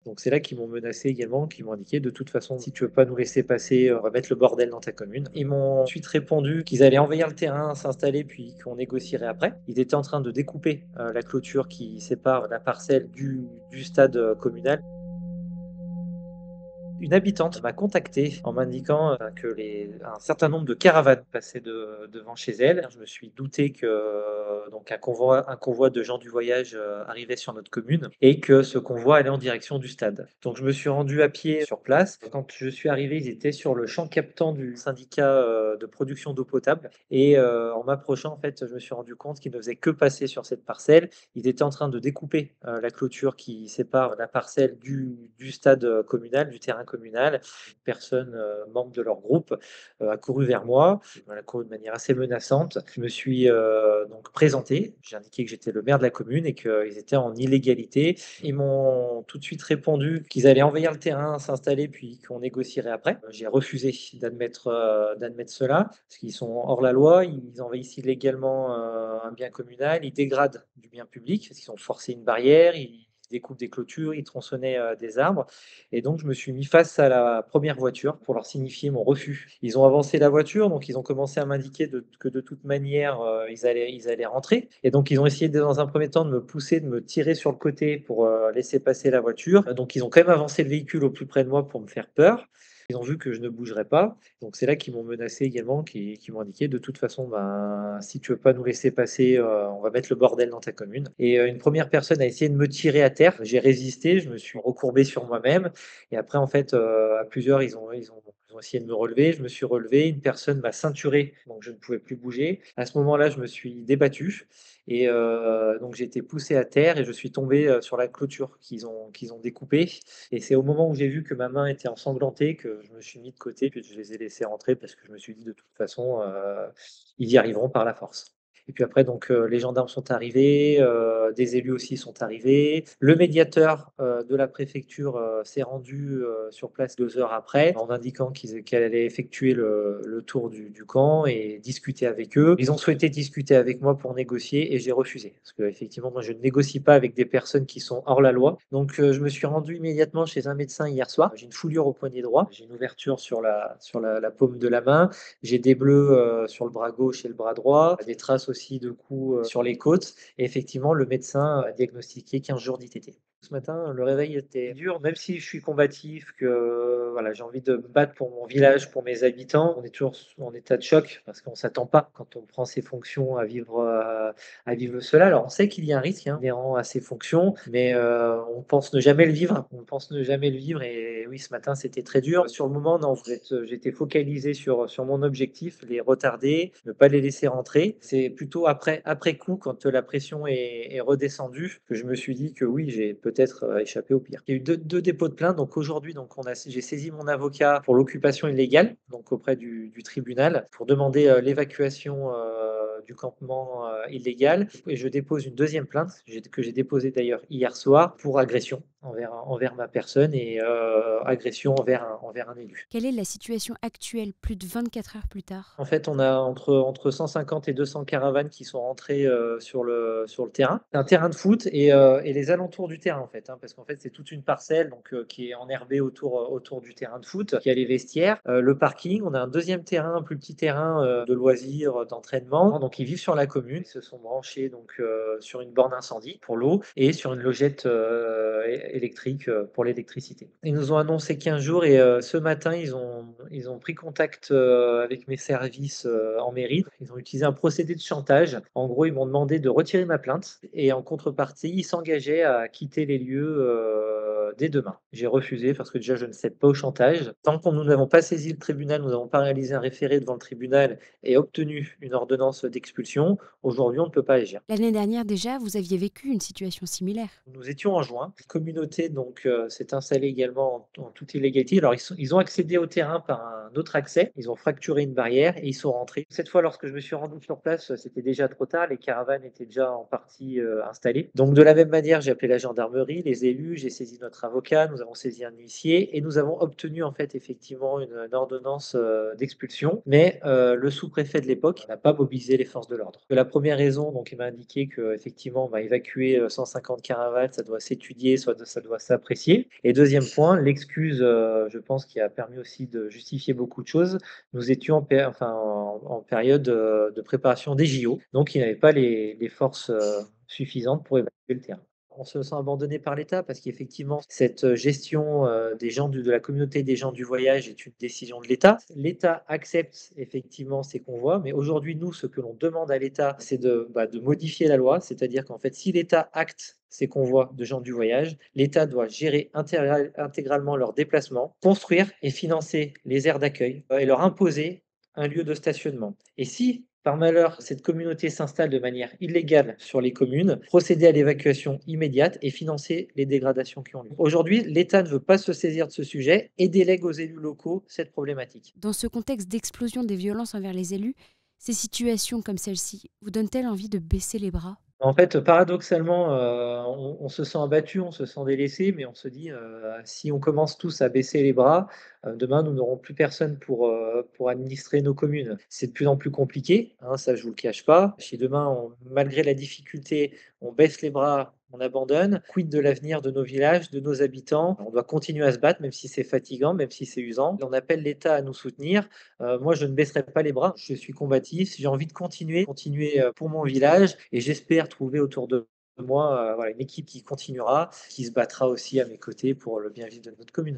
Donc c'est là qu'ils m'ont menacé également, qu'ils m'ont indiqué: «De toute façon, si tu veux pas nous laisser passer, on va mettre le bordel dans ta commune». Ils m'ont ensuite répondu qu'ils allaient envahir le terrain, s'installer, puis qu'on négocierait après. Ils étaient en train de découper, la clôture qui sépare la parcelle du stade, communal. Une habitante m'a contacté en m'indiquant, que un certain nombre de caravanes passaient devant chez elle. Je me suis douté que, donc un convoi de gens du voyage, arrivait sur notre commune et que ce convoi allait en direction du stade. Donc je me suis rendu à pied sur place. Quand je suis arrivé, ils étaient sur le champ captant du syndicat, de production d'eau potable et en m'approchant, en fait, je me suis rendu compte qu'ils ne faisaient que passer sur cette parcelle. Ils étaient en train de découper, la clôture qui sépare la parcelle du stade, communal, du terrain communal. Une personne, membre de leur groupe, a couru vers moi. Elle a couru de manière assez menaçante. Je me suis, donc présenté. J'ai indiqué que j'étais le maire de la commune et qu'ils étaient en illégalité. Ils m'ont tout de suite répondu qu'ils allaient envahir le terrain, s'installer, puis qu'on négocierait après. J'ai refusé d'admettre cela, parce qu'ils sont hors la loi, ils envahissent illégalement, un bien communal, ils dégradent du bien public, parce qu'ils ont forcé une barrière, ils découpent des clôtures, ils tronçonnaient, des arbres et donc je me suis mis face à la première voiture pour leur signifier mon refus. Ils ont avancé la voiture, donc ils ont commencé à m'indiquer que de toute manière, ils allaient rentrer et donc ils ont essayé dans un premier temps de me pousser, de me tirer sur le côté pour, laisser passer la voiture. Donc ils ont quand même avancé le véhicule au plus près de moi pour me faire peur. Ils ont vu que je ne bougerais pas, donc c'est là qu'ils m'ont menacé également, qui m'ont indiqué: «De toute façon, ben, si tu veux pas nous laisser passer, on va mettre le bordel dans ta commune» et une première personne a essayé de me tirer à terre. J'ai résisté, je me suis recourbé sur moi-même et après en fait, à plusieurs, ils ont essayé de me relever. Je me suis relevé, une personne m'a ceinturé, donc je ne pouvais plus bouger. À ce moment-là, je me suis débattu et donc j'ai été poussé à terre et je suis tombé, sur la clôture qu'ils ont découpée et c'est au moment où j'ai vu que ma main était ensanglantée que je me suis mis de côté, puis je les ai laissés rentrer parce que je me suis dit: «De toute façon, ils y arriveront par la force». Et puis après donc, les gendarmes sont arrivés, des élus aussi sont arrivés. Le médiateur, de la préfecture, s'est rendu, sur place 2 heures après, en indiquant qu'elle allait effectuer le tour du camp et discuter avec eux. Ils ont souhaité discuter avec moi pour négocier et j'ai refusé. Parce qu'effectivement, moi je ne négocie pas avec des personnes qui sont hors la loi. Donc, je me suis rendu immédiatement chez un médecin hier soir. J'ai une foulure au poignet droit, j'ai une ouverture sur la paume de la main, j'ai des bleus, sur le bras gauche et le bras droit, des traces aussi de coups, sur les côtes et effectivement le médecin a diagnostiqué 15 jours d'ITT. Ce matin, le réveil était dur, même si je suis combatif, que voilà, j'ai envie de me battre pour mon village, pour mes habitants. On est toujours en état de choc parce qu'on ne s'attend pas, quand on prend ses fonctions, à vivre cela. Alors on sait qu'il y a un risque, hein, inhérent à ces fonctions, mais on pense ne jamais le vivre. On pense ne jamais le vivre et oui, ce matin, c'était très dur. Sur le moment, non, j'étais focalisé sur mon objectif, les retarder, ne pas les laisser rentrer. C'est plutôt après coup, quand la pression est redescendue, que je me suis dit que oui, j'ai peut-être, échappé au pire. Il y a eu deux dépôts de plainte, donc aujourd'hui, donc j'ai saisi mon avocat pour l'occupation illégale, donc auprès du tribunal, pour demander, l'évacuation, du campement, illégal et je dépose une deuxième plainte, que j'ai déposée d'ailleurs hier soir, pour agression envers ma personne et agression envers un élu. Quelle est la situation actuelle, plus de 24 heures plus tard? En fait, on a entre 150 et 200 caravanes qui sont rentrées, sur le terrain. C'est un terrain de foot et les alentours du terrain, en fait, hein, parce qu'en fait, c'est toute une parcelle donc qui est enherbée autour du terrain de foot, qui a les vestiaires, le parking. On a un deuxième terrain, un plus petit terrain, de loisirs, d'entraînement. Donc ils vivent sur la commune. Ils se sont branchés donc sur une borne incendie pour l'eau et sur une logette, électrique, pour l'électricité. Ils nous ont annoncé 15 jours et ce matin, ils ont pris contact, avec mes services, en mairie. Ils ont utilisé un procédé de chantage. En gros, ils m'ont demandé de retirer ma plainte et en contrepartie, ils s'engageaient à quitter les lieux, dès demain. J'ai refusé parce que déjà je ne cède pas au chantage. Tant que nous n'avons pas saisi le tribunal, nous n'avons pas réalisé un référé devant le tribunal et obtenu une ordonnance d'expulsion, aujourd'hui on ne peut pas agir. L'année dernière déjà, vous aviez vécu une situation similaire. Nous étions en juin. La communauté donc s'est installée également en toute illégalité. Alors ils ont accédé au terrain par un autre accès. Ils ont fracturé une barrière et ils sont rentrés. Cette fois, lorsque je me suis rendu sur place, c'était déjà trop tard. Les caravanes étaient déjà en partie, installées. Donc de la même manière, j'ai appelé la gendarmerie, les élus, j'ai saisi notre avocat, nous avons saisi un huissier et nous avons obtenu en fait effectivement une ordonnance, d'expulsion. Mais, le sous-préfet de l'époque n'a pas mobilisé les forces de l'ordre. La première raison, donc il m'a indiqué qu'effectivement, on va évacuer, 150 caravanes, ça doit s'étudier, soit ça doit s'apprécier. Et deuxième point, l'excuse, je pense qui a permis aussi de justifier beaucoup de choses, nous étions en période, de préparation des JO, donc il n'avait pas les forces, suffisantes pour évacuer le terrain. On se sent abandonné par l'État parce qu'effectivement cette gestion, des gens de la communauté des gens du voyage est une décision de l'État. L'État accepte effectivement ces convois, mais aujourd'hui nous, ce que l'on demande à l'État, c'est de modifier la loi. C'est-à-dire qu'en fait, si l'État acte ces convois de gens du voyage, l'État doit gérer intégralement leurs déplacements, construire et financer les aires d'accueil, et leur imposer un lieu de stationnement. Et si, par malheur, cette communauté s'installe de manière illégale sur les communes, procéder à l'évacuation immédiate et financer les dégradations qui ont lieu. Aujourd'hui, l'État ne veut pas se saisir de ce sujet et délègue aux élus locaux cette problématique. Dans ce contexte d'explosion des violences envers les élus, ces situations comme celle-ci vous donnent-elles envie de baisser les bras? En fait, paradoxalement, on se sent abattu, on se sent délaissé, mais on se dit, si on commence tous à baisser les bras, demain nous n'aurons plus personne pour administrer nos communes. C'est de plus en plus compliqué, hein, ça je vous le cache pas. Si demain malgré la difficulté, on baisse les bras, on abandonne, quid de l'avenir de nos villages, de nos habitants? On doit continuer à se battre, même si c'est fatigant, même si c'est usant. On appelle l'État à nous soutenir. Moi, je ne baisserai pas les bras. Je suis combatif. J'ai envie de continuer, pour mon village et j'espère trouver autour de moi, voilà, une équipe qui continuera, qui se battra aussi à mes côtés pour le bien vivre de notre commune.